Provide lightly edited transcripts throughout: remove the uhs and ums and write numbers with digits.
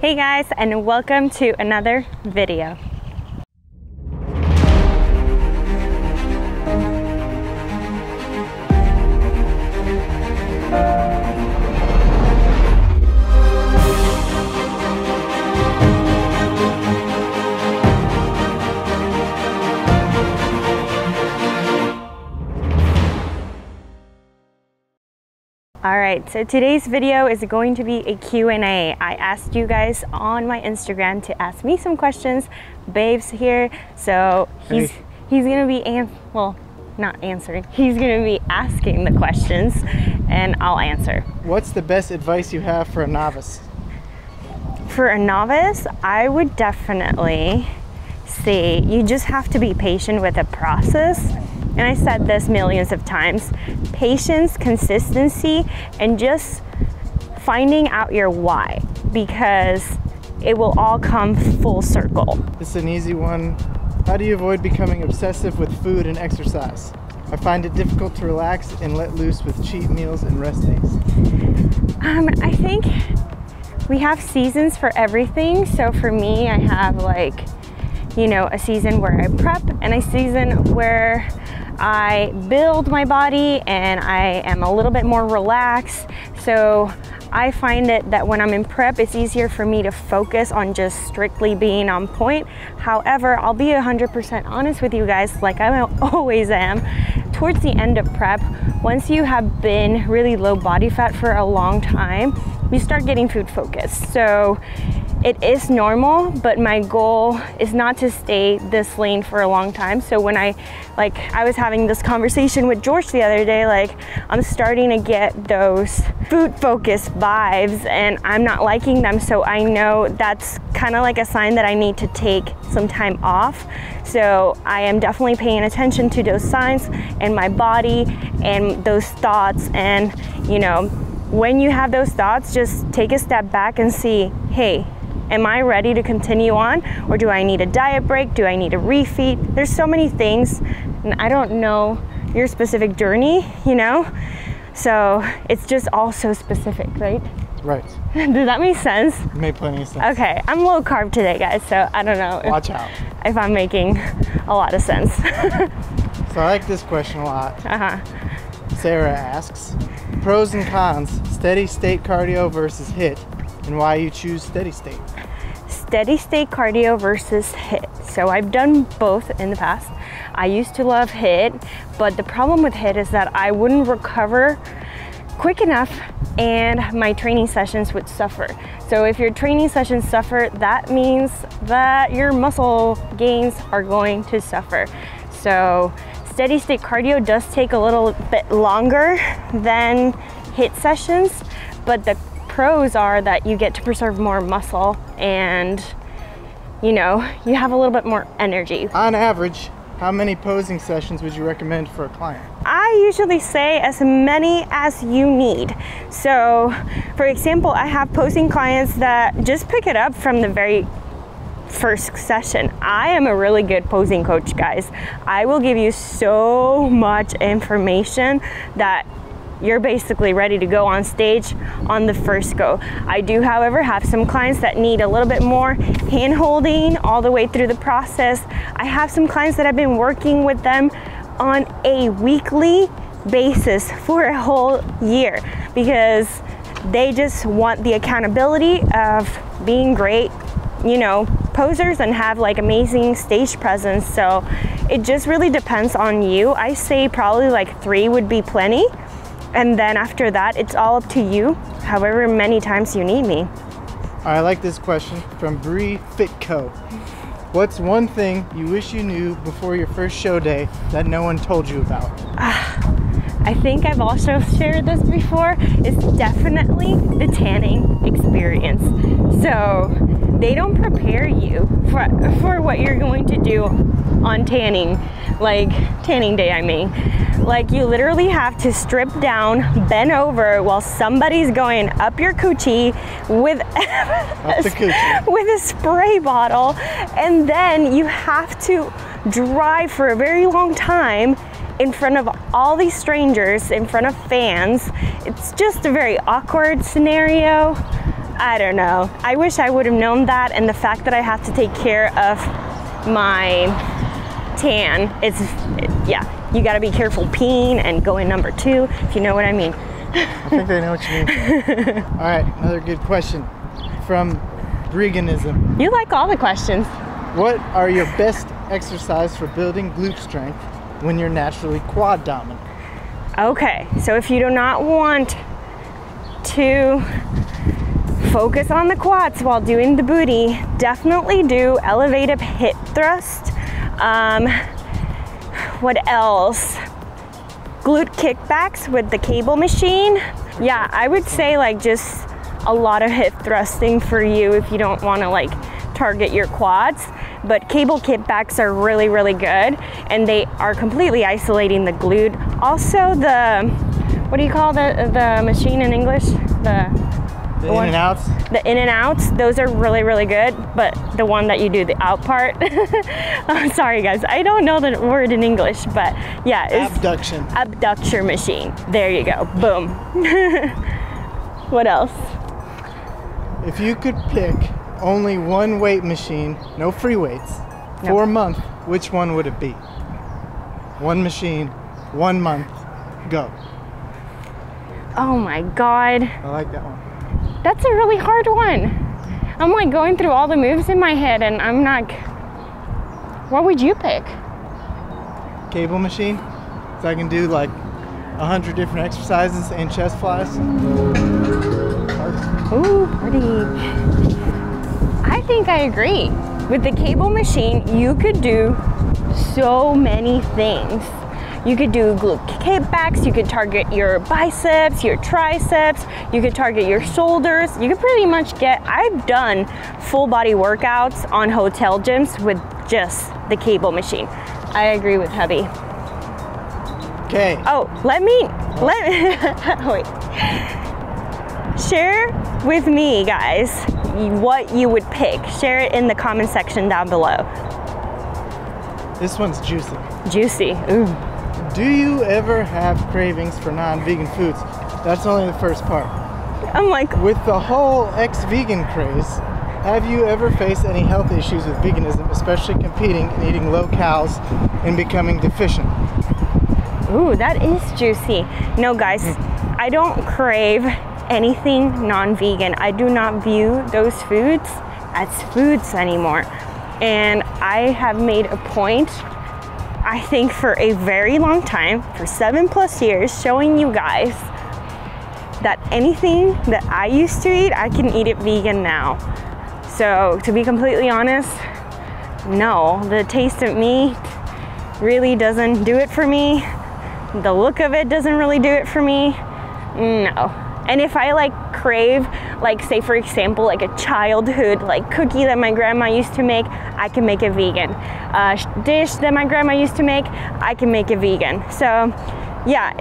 Hey guys, and welcome to another video. Alright, so today's video is going to be a Q&A. I asked you guys on my Instagram to ask me some questions. Babe's here, so he's gonna be he's gonna be asking the questions and I'll answer. What's the best advice you have for a novice? For a novice, I would definitely say you just have to be patient with the process. And I said this millions of times, patience, consistency, and just finding out your why, because it will all come full circle. This is an easy one. How do you avoid becoming obsessive with food and exercise? I find it difficult to relax and let loose with cheat meals and rest days. I think we have seasons for everything. So for me, I have a season where I prep and a season where I build my body and I am a little bit more relaxed. So I find it that when I'm in prep, it's easier for me to focus on just strictly being on point. However, I'll be 100% honest with you guys, like I always am. Towards the end of prep, once you have been really low body fat for a long time, you start getting food focused. So it is normal, but my goal is not to stay this lean for a long time. So when I was having this conversation with George the other day, I'm starting to get those food focused vibes and I'm not liking them. So I know that's kind of like a sign that I need to take some time off. So I am definitely paying attention to those signs and my body and those thoughts. And when you have those thoughts, just take a step back and see, hey, am I ready to continue on, or do I need a diet break? Do I need a refeed? There's so many things, and I don't know your specific journey, So it's just all so specific, right? Right. Does that make sense? It made plenty of sense. Okay, I'm low carb today, guys, so I don't know. Watch out. If I'm making a lot of sense. So I like this question a lot. Sarah asks, pros and cons, steady state cardio versus HIIT, and why you choose steady state. Steady state cardio versus HIIT. So I've done both in the past. I used to love HIIT, but the problem with HIIT is that I wouldn't recover quick enough and my training sessions would suffer. So if your training sessions suffer, that means that your muscle gains are going to suffer. So steady state cardio does take a little bit longer than HIIT sessions, but the pros are that you get to preserve more muscle and you have a little bit more energy. On average, how many posing sessions would you recommend for a client? I usually say as many as you need. So for example, I have posing clients that just pick it up from the very first session. I am a really good posing coach, guys. I will give you so much information that you're basically ready to go on stage on the first go. I do, however, have some clients that need a little bit more hand holding all the way through the process. I have some clients that I've been working with them on a weekly basis for a whole year because they just want the accountability of being great, posers and have amazing stage presence. So it just really depends on you. I say probably 3 would be plenty. And then after that, it's all up to you, however many times you need me. I like this question from Bree Fitco. What's one thing you wish you knew before your first show day that no one told you about? I think I've also shared this before. It's definitely the tanning experience. So they don't prepare you for what you're going to do on tanning day, I mean. You literally have to strip down, bend over while somebody's going up your coochie with with a spray bottle, and then you have to drive for a very long time in front of all these strangers, in front of fans. It's just a very awkward scenario. I don't know. I wish I would have known that, and the fact that I have to take care of my tan, yeah, you gotta be careful peeing and going number 2, if you know what I mean. I think they know what you mean. All right, another good question from Veganism. You like all the questions. What are your best exercise for building glute strength when you're naturally quad dominant? Okay, so if you do not want to focus on the quads while doing the booty, definitely do elevated hip thrust. What else? Glute kickbacks with the cable machine. Yeah, I would say like just a lot of hip thrusting for you if you don't want to like target your quads. But cable kickbacks are really, really good, and they are completely isolating the glute. Also the, what do you call the machine in English? The in and outs? The in and outs, those are really, really good, but the one that you do the out part. Oh, sorry guys, I don't know the word in English, but yeah. It's abduction. Abductor machine. There you go, boom. What else? If you could pick only one weight machine, no free weights, for a month, which one would it be? One machine, 1 month, go. Oh my God. I like that one. That's a really hard one. I'm like going through all the moves in my head and I'm not, what would you pick? Cable machine, so I can do like 100 different exercises and chest flies. Ooh, party. I think I agree. With the cable machine, you could do so many things. You could do glute kickbacks, you could target your biceps, your triceps, you could target your shoulders. You could pretty much I've done full body workouts on hotel gyms with just the cable machine. I agree with hubby. Okay. Oh, let me wait. Share with me, guys, what you would pick. Share it in the comment section down below. This one's juicy. Juicy, ooh. Do you ever have cravings for non-vegan foods? That's only the first part. I'm like, with the whole ex-vegan craze, have you ever faced any health issues with veganism, especially competing and eating low calories and becoming deficient? Ooh, that is juicy. No guys, I don't crave anything non-vegan. I do not view those foods as foods anymore. And I have made a point, I think for a very long time, for 7+ years, showing you guys that anything that I used to eat, I can eat it vegan now. So to be completely honest, no, the taste of meat really doesn't do it for me. The look of it doesn't really do it for me, no. And if I like crave, like say for example, like a childhood like cookie that my grandma used to make, I can make it vegan. Dish that my grandma used to make, I can make it vegan. So yeah,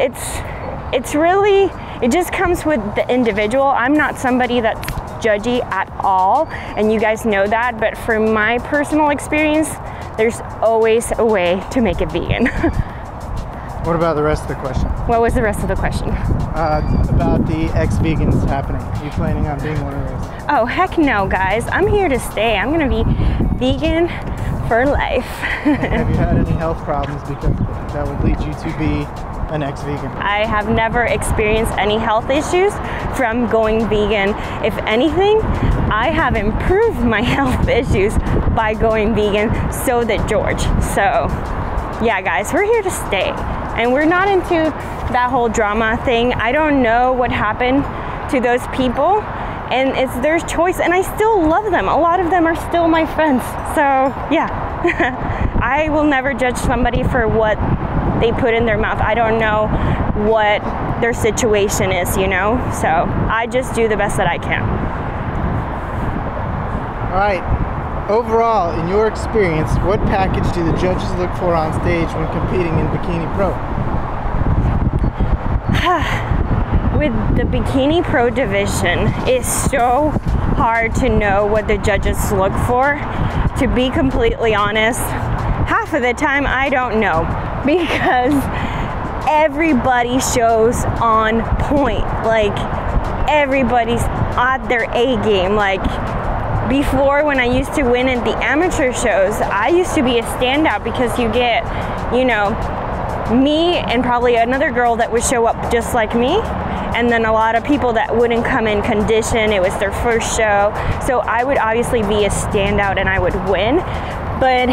it's really, it just comes with the individual. I'm not somebody that's judgy at all, and you guys know that, but from my personal experience, there's always a way to make it vegan. What about the rest of the question? What was the rest of the question? About the ex-vegans happening. Are you planning on being one of those? Oh, heck no, guys. I'm here to stay. I'm gonna be vegan for life. Have you had any health problems because that would lead you to be an ex-vegan? I have never experienced any health issues from going vegan. If anything, I have improved my health issues by going vegan, so did George. So yeah, guys, we're here to stay. And we're not into that whole drama thing. I don't know what happened to those people, and it's their choice, and I still love them. A lot of them are still my friends. So yeah, I will never judge somebody for what they put in their mouth. I don't know what their situation is, you know? So I just do the best that I can. All right. Overall, in your experience, what package do the judges look for on stage when competing in Bikini Pro? With the Bikini Pro division, it's so hard to know what the judges look for. To be completely honest, half of the time I don't know, because everybody shows on point. Like, everybody's at their A game. Like before, when I used to win at the amateur shows, I used to be a standout because you get, you know, me and probably another girl that would show up just like me, and then a lot of people that wouldn't come in condition. It was their first show, so I would obviously be a standout and I would win. But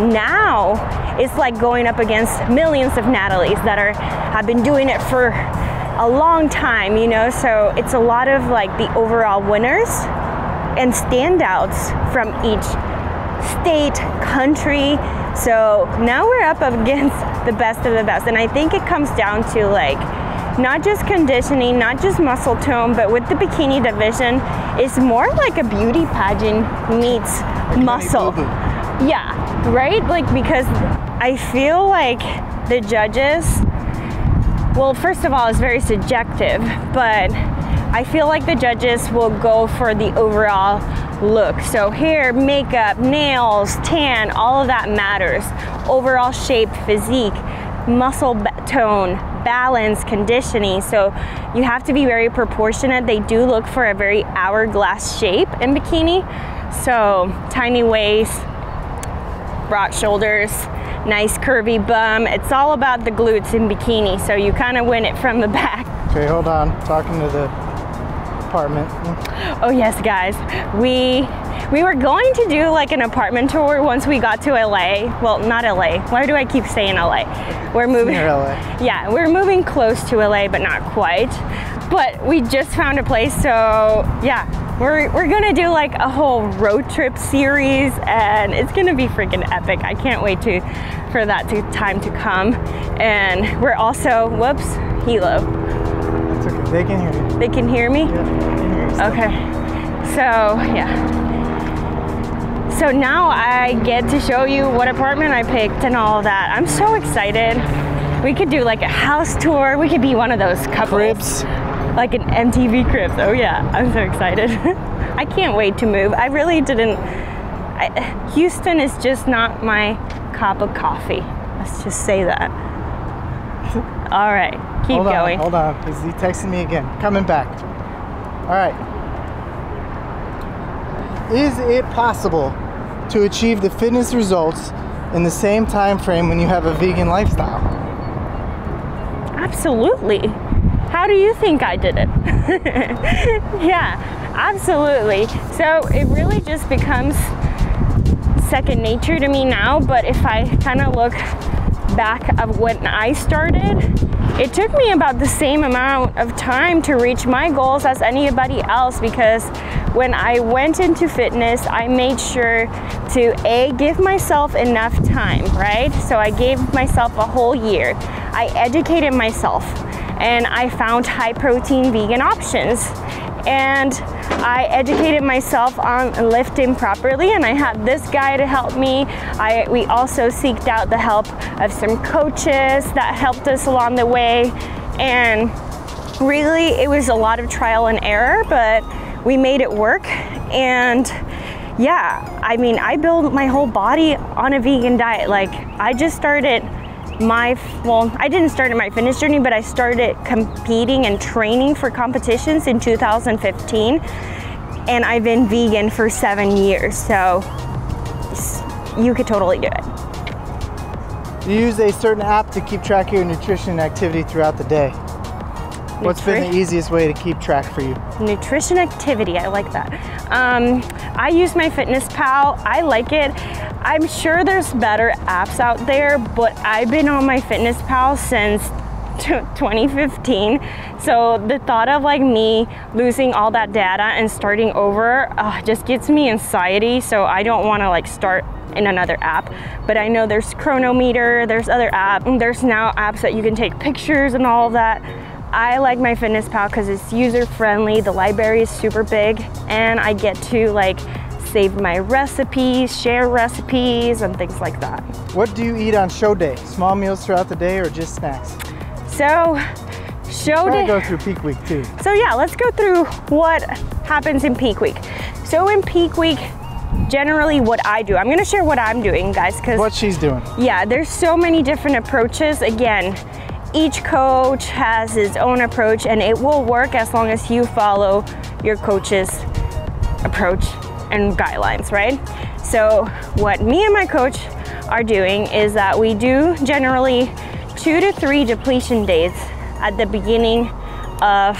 now it's like going up against millions of Natalies that have been doing it for a long time, you know, so it's a lot of like the overall winners and standouts from each state, country. So now we're up against the best of the best, and I think it comes down to like not just conditioning, not just muscle tone, but with the bikini division, it's more like a beauty pageant meets muscle. Yeah, right? Like, because I feel like the judges, well, first of all, it's very subjective, but I feel like the judges will go for the overall look. So hair, makeup, nails, tan, all of that matters. Overall shape, physique, muscle tone, balance, conditioning. So you have to be very proportionate. They do look for a very hourglass shape in bikini. So tiny waist, broad shoulders, nice curvy bum. It's all about the glutes in bikini, so you kind of win it from the back. Okay, hold on. Talking to the apartment. Oh yes, guys. We were going to do like an apartment tour once we got to LA. Well, not LA. Why do I keep saying LA? We're moving. Near LA. Yeah, we're moving close to LA, but not quite. But we just found a place, so yeah. We're gonna do like a whole road trip series, and it's gonna be freaking epic. I can't wait for that time to come. And we're also, whoops, Hilo. That's okay, they can hear you. They can hear me? Yeah, they can hear you. Okay, so yeah. So now I get to show you what apartment I picked and all of that. I'm so excited. We could do like a house tour. We could be one of those couples. Cribs. Like an MTV Cribs. Oh yeah, I'm so excited. I can't wait to move. I really didn't. Houston is just not my cup of coffee. Let's just say that. All right, keep going. Hold on, is he texting me again? Coming back. All right. Is it possible to achieve the fitness results in the same time frame when you have a vegan lifestyle? Absolutely. How do you think I did it? Yeah, absolutely. So it really just becomes second nature to me now, but if I kind of look back of when I started, it took me about the same amount of time to reach my goals as anybody else, because when I went into fitness, I made sure to give myself enough time, right? So I gave myself a whole year. I educated myself, and I found high protein vegan options, and I educated myself on lifting properly, and I had this guy to help me. We also seeked out the help of some coaches that helped us along the way, and really it was a lot of trial and error, but we made it work. And yeah, I mean, I built my whole body on a vegan diet. Like, I just started I didn't start my fitness journey, but I started competing and training for competitions in 2015, and I've been vegan for 7 years, so you could totally do it. You use a certain app to keep track of your nutrition and activity throughout the day. What's been the easiest way to keep track for you? Nutrition activity, I like that. I use my FitnessPal. I like it. I'm sure there's better apps out there, but I've been on my FitnessPal since 2015. So the thought of like me losing all that data and starting over just gives me anxiety. So I don't want to like start in another app, but I know there's Chronometer, there's other apps, there's now apps that you can take pictures and all of that. I like my FitnessPal because it's user-friendly, the library is super big, and I get to like save my recipes, share recipes, and things like that. What do you eat on show day? Small meals throughout the day or just snacks? So, show day. Go through peak week too. So yeah, let's go through what happens in peak week. So in peak week, generally what I do, I'm gonna share what I'm doing, guys, because what she's doing. Yeah, there's so many different approaches. Again, each coach has his own approach, and it will work as long as you follow your coach's approach and guidelines, right? So what me and my coach are doing is that we do generally 2 to 3 depletion days at the beginning of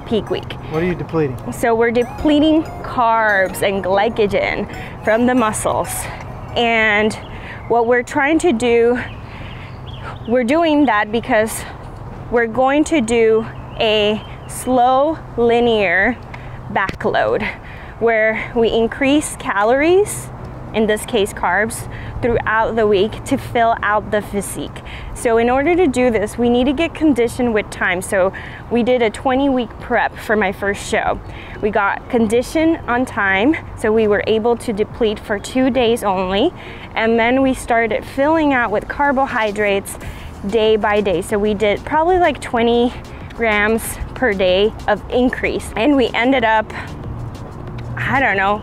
peak week. What are you depleting? So we're depleting carbs and glycogen from the muscles. And what we're trying to do, we're doing that because we're going to do a slow linear backload where we increase calories, in this case carbs, throughout the week to fill out the physique. So in order to do this, we need to get conditioned with time. So we did a 20-week prep for my first show. We got conditioned on time, so we were able to deplete for 2 days only. And then we started filling out with carbohydrates day by day. So we did probably like 20 grams per day of increase. And we ended up, I don't know,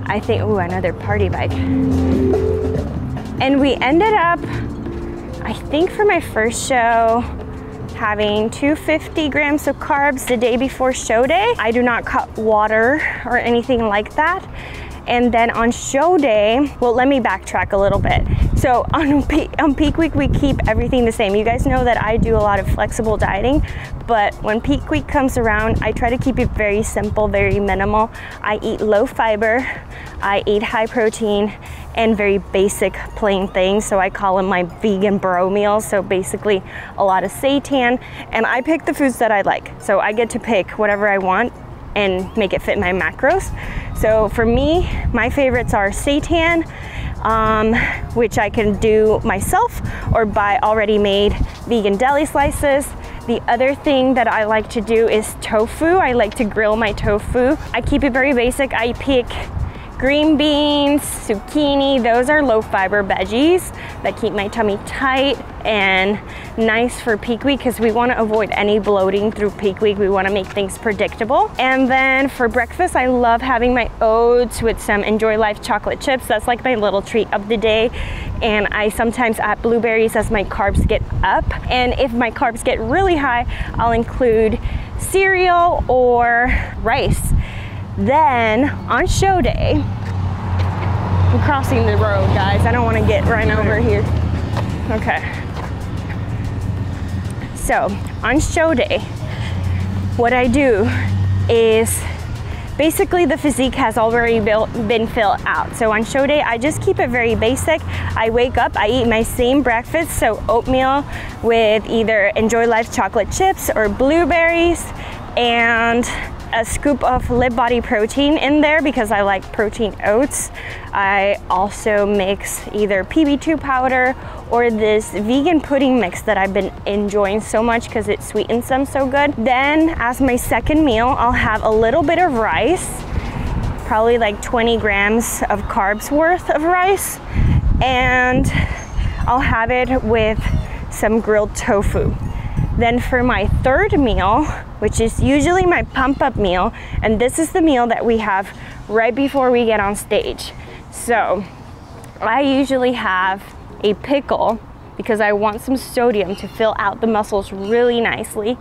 I think, ooh, another party bike. And we ended up, I think for my first show, having 250 grams of carbs the day before show day. I do not cut water or anything like that. And then on show day, well, let me backtrack a little bit. So on peak week, we keep everything the same. You guys know that I do a lot of flexible dieting, but when peak week comes around, I try to keep it very simple, very minimal. I eat low fiber, I eat high protein, and very basic plain things. So I call them my vegan bro meals. So basically a lot of seitan, and I pick the foods that I like. So I get to pick whatever I want and make it fit my macros. So for me, my favorites are seitan, which I can do myself or buy already made vegan deli slices. The other thing that I like to do is tofu. I like to grill my tofu. I keep it very basic. I pick green beans, zucchini. Those are low fiber veggies that keep my tummy tight and nice for peak week, because we want to avoid any bloating through peak week. We want to make things predictable. And then for breakfast, I love having my oats with some Enjoy Life chocolate chips. That's like my little treat of the day. And I sometimes add blueberries as my carbs get up. And if my carbs get really high, I'll include cereal or rice. Then on show day, I'm crossing the road, guys. I don't want to get run over here. Okay. So on show day, what I do is basically the physique has already been filled out. So on show day, I just keep it very basic. I wake up, I eat my same breakfast, so oatmeal with either Enjoy Life chocolate chips or blueberries, and a scoop of LIV Body protein in there because I like protein oats. I also mix either PB2 powder or this vegan pudding mix that I've been enjoying so much because it sweetens them so good. Then as my second meal, I'll have a little bit of rice, probably like 20 grams of carbs worth of rice, and I'll have it with some grilled tofu. Then for my third meal, which is usually my pump-up meal, and this is the meal that we have right before we get on stage. So I usually have a pickle because I want some sodium to fill out the muscles really nicely.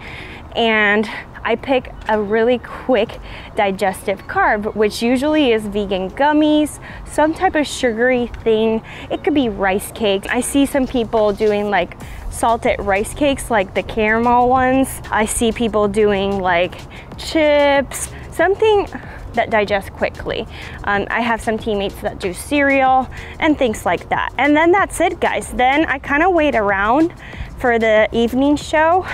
And I pick a really quick digestive carb, which usually is vegan gummies, some type of sugary thing. It could be rice cakes. I see some people doing like salted rice cakes, like the caramel ones. I see people doing like chips, something that digests quickly. I have some teammates that do cereal and things like that. And then that's it, guys. Then I kind of wait around for the evening show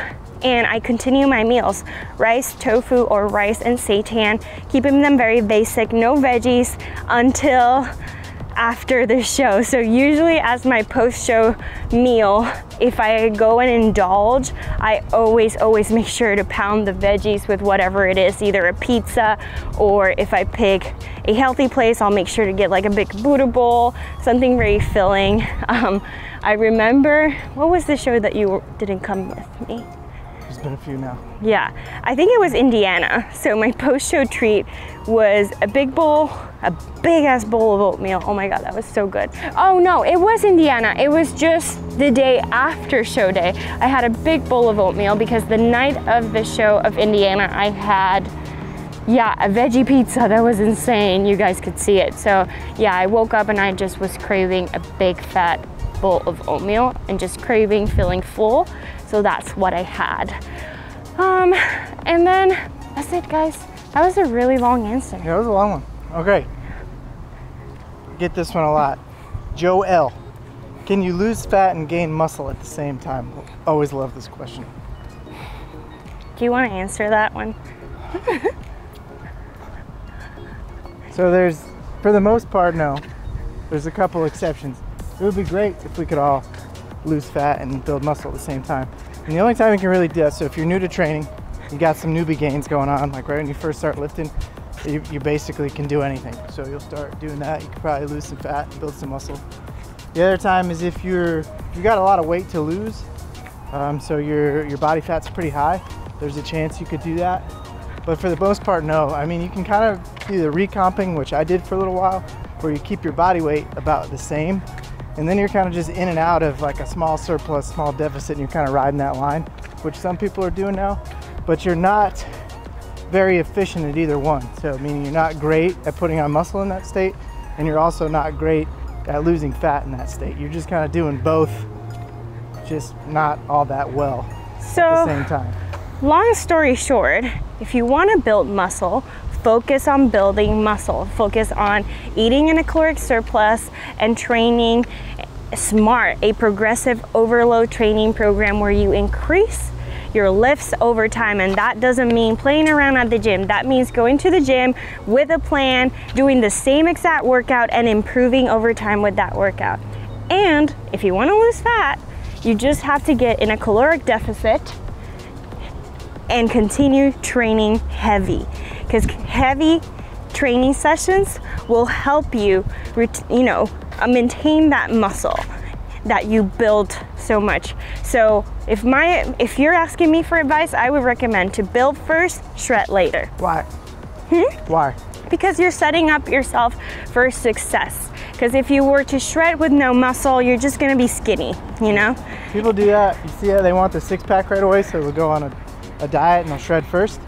and I continue my meals. Rice, tofu, or rice and seitan, keeping them very basic, no veggies until after the show. So usually as my post-show meal, if I go and indulge, I always make sure to pound the veggies with whatever it is, either a pizza, or if I pick a healthy place, I'll make sure to get like a big Buddha bowl, something very filling. I remember, what was the show that you didn't come with me? There's been a few now. Yeah, I think it was Indiana. So my post-show treat was a big bowl, a big ass bowl of oatmeal. Oh my God, that was so good. Oh no, it was Indiana. It was just the day after show day. I had a big bowl of oatmeal because the night of the show of Indiana, I had, yeah, a veggie pizza. That was insane. You guys could see it. So yeah, I woke up and I just was craving a big fat bowl of oatmeal and just craving, feeling full. So that's what I had. And then that's it, guys. That was a really long answer. Yeah, it was a long one. Okay. Get this one a lot. Joe L. Can you lose fat and gain muscle at the same time? Always love this question. Do you want to answer that one? So there's, for the most part, no. There's a couple exceptions. It would be great if we could all lose fat and build muscle at the same time. And the only time you can really do that, so if you're new to training, you got some newbie gains going on, like right when you first start lifting, you basically can do anything. So you'll start doing that. You can probably lose some fat and build some muscle. The other time is if you got a lot of weight to lose, so your body fat's pretty high, there's a chance you could do that. But for the most part, no. I mean, you can kind of do the recomping, which I did for a little while, where you keep your body weight about the same, and then you're kind of just in and out of like a small surplus, small deficit, and you're kind of riding that line, which some people are doing now. But you're not very efficient at either one. So meaning you're not great at putting on muscle in that state, and you're also not great at losing fat in that state. You're just kind of doing both, just not all that well at the same time. Long story short, if you want to build muscle, focus on building muscle. Focus on eating in a caloric surplus and training smart, a progressive overload training program where you increase your lifts over time. And that doesn't mean playing around at the gym. That means going to the gym with a plan, doing the same exact workout and improving over time with that workout. And if you want to lose fat, you just have to get in a caloric deficit and continue training heavy, because heavy training sessions will help you, maintain that muscle that you build so much. So if you're asking me for advice, I would recommend to build first, shred later. Why? Why? Because you're setting up yourself for success. Because if you were to shred with no muscle, you're just gonna be skinny, you know? People do that. You see that they want the six-pack right away, so they'll go on a diet and they'll shred first,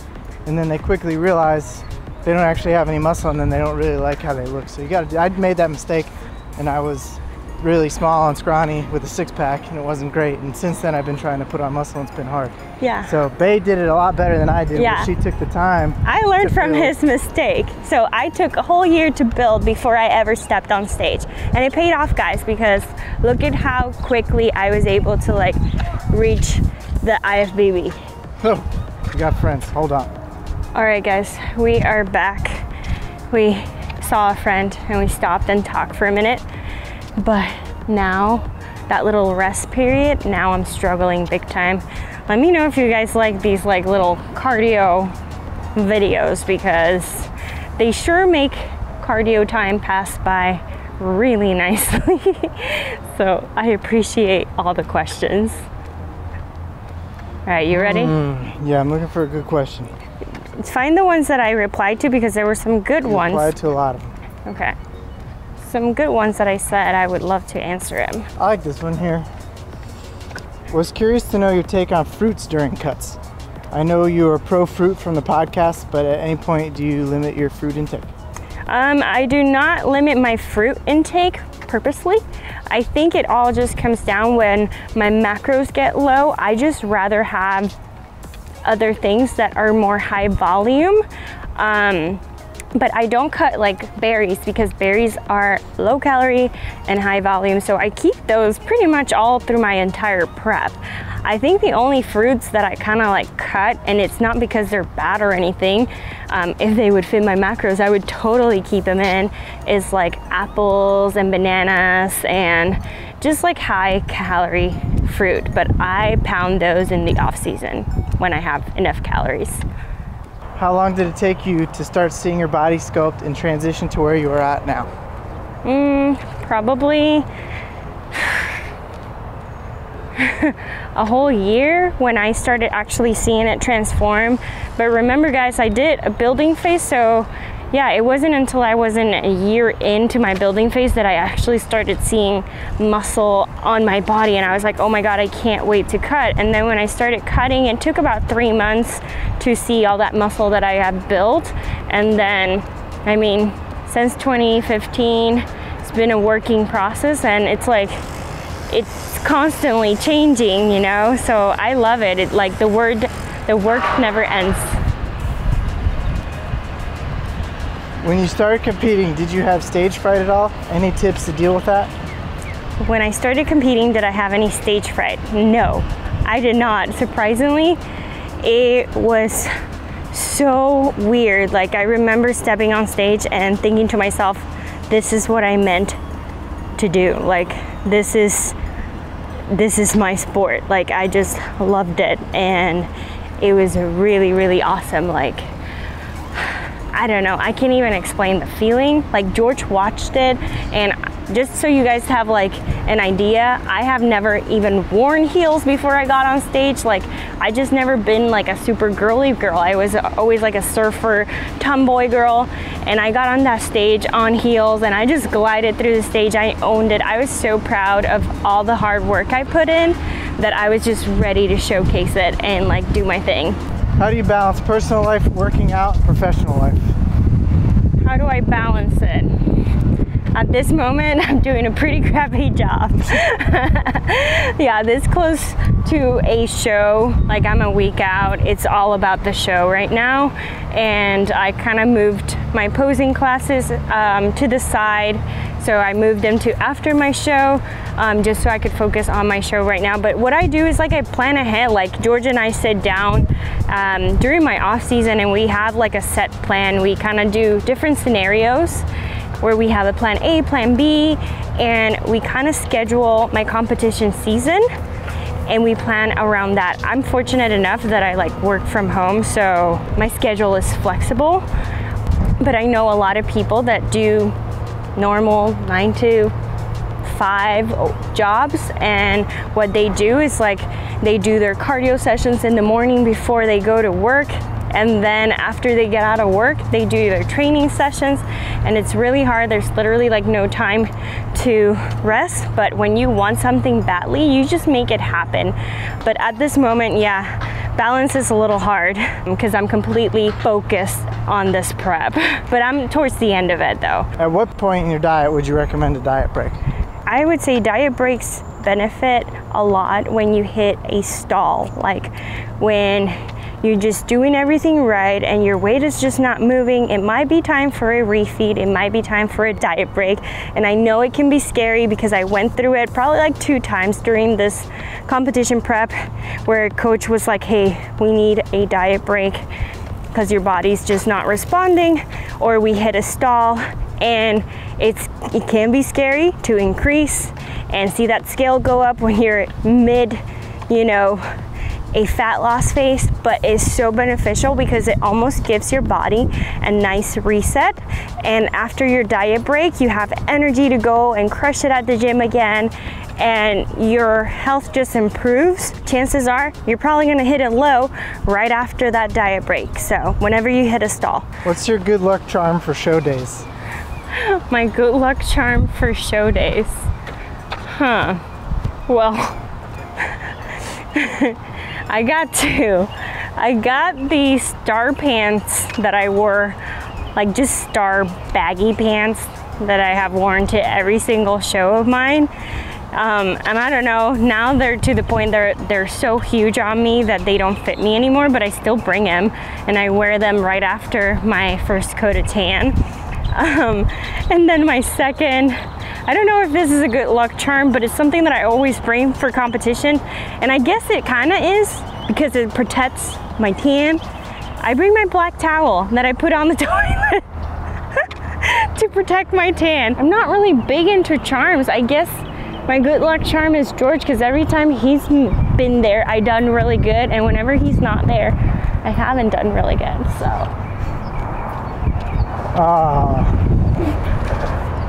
and then they quickly realize they don't actually have any muscle, and then they don't really like how they look. So I made that mistake, and I was really small and scrawny with a six-pack, and it wasn't great. And since then, I've been trying to put on muscle, and it's been hard. Yeah. So Bae did it a lot better than I did. Yeah. But she took the time. I learned from his mistake. So I took a whole year to build before I ever stepped on stage, and it paid off, guys, because look at how quickly I was able to reach the IFBB. Oh, you got friends. Hold on. All right, guys, we are back. We saw a friend and we stopped and talked for a minute. But now, that little rest period, now I'm struggling big time. Let me know if you guys like these little cardio videos, because they sure make cardio time pass by really nicely. So I appreciate all the questions. All right, you ready? Yeah, I'm looking for a good question. Find the ones that I replied to, because there were some good ones. I replied to a lot of them. Okay. Some good ones that I said I would love to answer them. I like this one here. Was curious to know your take on fruits during cuts. I know you are pro fruit from the podcast, but at any point do you limit your fruit intake? I do not limit my fruit intake purposely. I think it all just comes down when my macros get low. I just rather have other things that are more high volume. But I don't cut berries, because berries are low calorie and high volume. So I keep those pretty much all through my entire prep. I think the only fruits that I kind of cut, and it's not because they're bad or anything, if they would fit my macros, I would totally keep them in, is apples and bananas and just high calorie fruit. But I pound those in the off season when I have enough calories. How long did it take you to start seeing your body sculpt and transition to where you are at now? a whole year when I started actually seeing it transform. But remember guys, I did a building phase, so yeah, it wasn't until I was in a year into my building phase that I actually started seeing muscle on my body, and I was like, oh my god, I can't wait to cut. And then when I started cutting, it took about 3 months to see all that muscle that I had built. And then, I mean, since 2015, it's been a working process, and it's like, it's constantly changing, you know? So I love it. It like the work never ends. When you started competing, did you have stage fright at all? Any tips to deal with that? When I started competing, did I have any stage fright? No, I did not. Surprisingly, it was so weird. Like, I remember stepping on stage and thinking to myself, this is what I meant to do. Like, this is my sport. Like, I just loved it, and it was really, really awesome. Like, I don't know, I can't even explain the feeling. Like, George watched it, and just so you guys have like an idea, I have never even worn heels before I got on stage. Like, I just never been like a super girly girl. I was always like a surfer tomboy girl, and I got on that stage on heels and I just glided through the stage. I owned it. I was so proud of all the hard work I put in that I was just ready to showcase it and like do my thing. How do you balance personal life, working out, and professional life? How do I balance it? At this moment, I'm doing a pretty crappy job. Yeah, this close to a show, like I'm a week out, it's all about the show right now. And I kind of moved my posing classes to the side. So I moved them to after my show, just so I could focus on my show right now. But what I do is like I plan ahead. Like George and I sit down during my off season, and we have like a set plan. We kind of do different scenarios where we have a plan A, plan B, and we kind of schedule my competition season and we plan around that. I'm fortunate enough that I like work from home, so my schedule is flexible. But I know a lot of people that do normal 9 to 5 jobs, and what they do is like they do their cardio sessions in the morning before they go to work, and then after they get out of work they do their training sessions, and it's really hard. There's literally like no time to rest, but when you want something badly, you just make it happen. But at this moment, yeah, balance is a little hard because I'm completely focused on this prep, but I'm towards the end of it though. At what point in your diet would you recommend a diet break? I would say diet breaks benefit a lot when you hit a stall, like when you're just doing everything right and your weight is just not moving. It might be time for a refeed, it might be time for a diet break. And I know it can be scary because I went through it probably like 2 times during this competition prep where coach was like, hey, we need a diet break because your body's just not responding, or we hit a stall. And it can be scary to increase and see that scale go up when you're mid, you know, a fat loss phase, but it's so beneficial because it almost gives your body a nice reset. And after your diet break, you have energy to go and crush it at the gym again, and your health just improves. Chances are you're probably gonna hit a low right after that diet break. So whenever you hit a stall. What's your good luck charm for show days? My good luck charm for show days? Huh, well, I got 2. I got the star pants that I wore, like just star baggy pants that I have worn to every single show of mine. And I don't know, now they're to the point they're so huge on me that they don't fit me anymore, but I still bring them and I wear them right after my first coat of tan. And then my second, I don't know if this is a good luck charm, but it's something that I always bring for competition, and I guess it kind of is because it protects my tan. I bring my black towel that I put on the toilet to protect my tan. I'm not really big into charms. I guess my good luck charm is George, because every time he's been there, I've done really good, and whenever he's not there, I haven't done really good, so.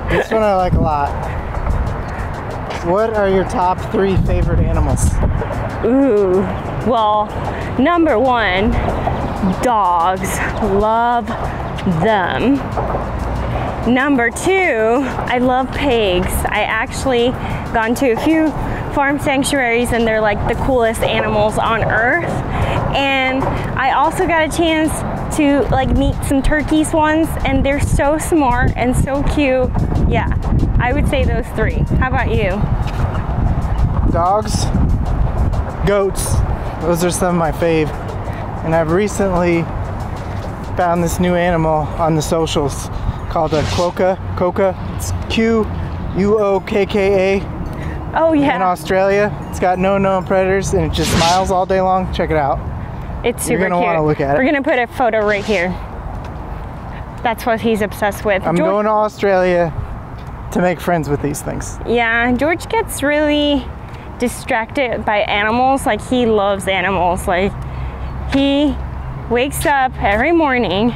This one I like a lot. What are your top 3 favorite animals? Ooh, well, number 1, dogs. Love them. Number 2, I love pigs. I actually gone to a few farm sanctuaries and they're like the coolest animals on earth. And I also got a chance to like meet some turkeys once, and they're so smart and so cute. Yeah, I would say those 3. How about you? Dogs, goats, those are some of my fave. And I've recently found this new animal on the socials called a quokka. It's Quokka. Oh yeah. In Australia. It's got no known predators and it just smiles all day long. Check it out. It's super You're gonna cute. want to look at it. We're gonna put a photo right here. That's what he's obsessed with. I'm going to Australia to make friends with these things. Yeah, George gets really distracted by animals. Like, he loves animals. Like, he wakes up every morning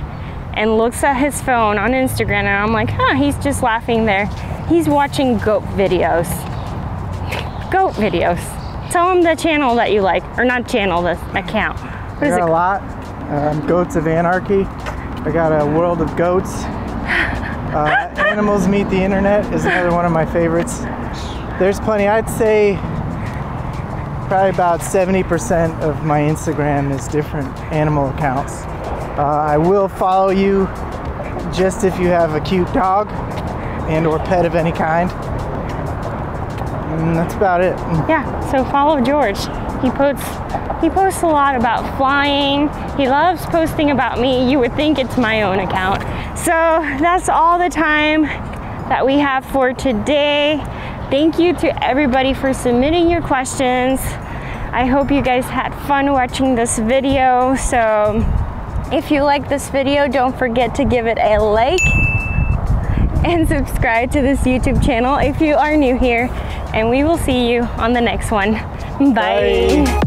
and looks at his phone on Instagram, and I'm like, huh, he's just laughing there. He's watching goat videos. Goat videos. Tell him the channel that you like, or not channel, the account. What is it? A lot. Goats of Anarchy. I got a World of Goats. Animals Meet the Internet is another one of my favorites. There's plenty. I'd say probably about 70% of my Instagram is different animal accounts. I will follow you just if you have a cute dog and or pet of any kind. And that's about it. Yeah, so follow George. He posts a lot about flying. He loves posting about me. You would think it's my own account. So that's all the time that we have for today. Thank you to everybody for submitting your questions. I hope you guys had fun watching this video. So if you like this video, don't forget to give it a like and subscribe to this YouTube channel if you are new here. And we will see you on the next one. Bye.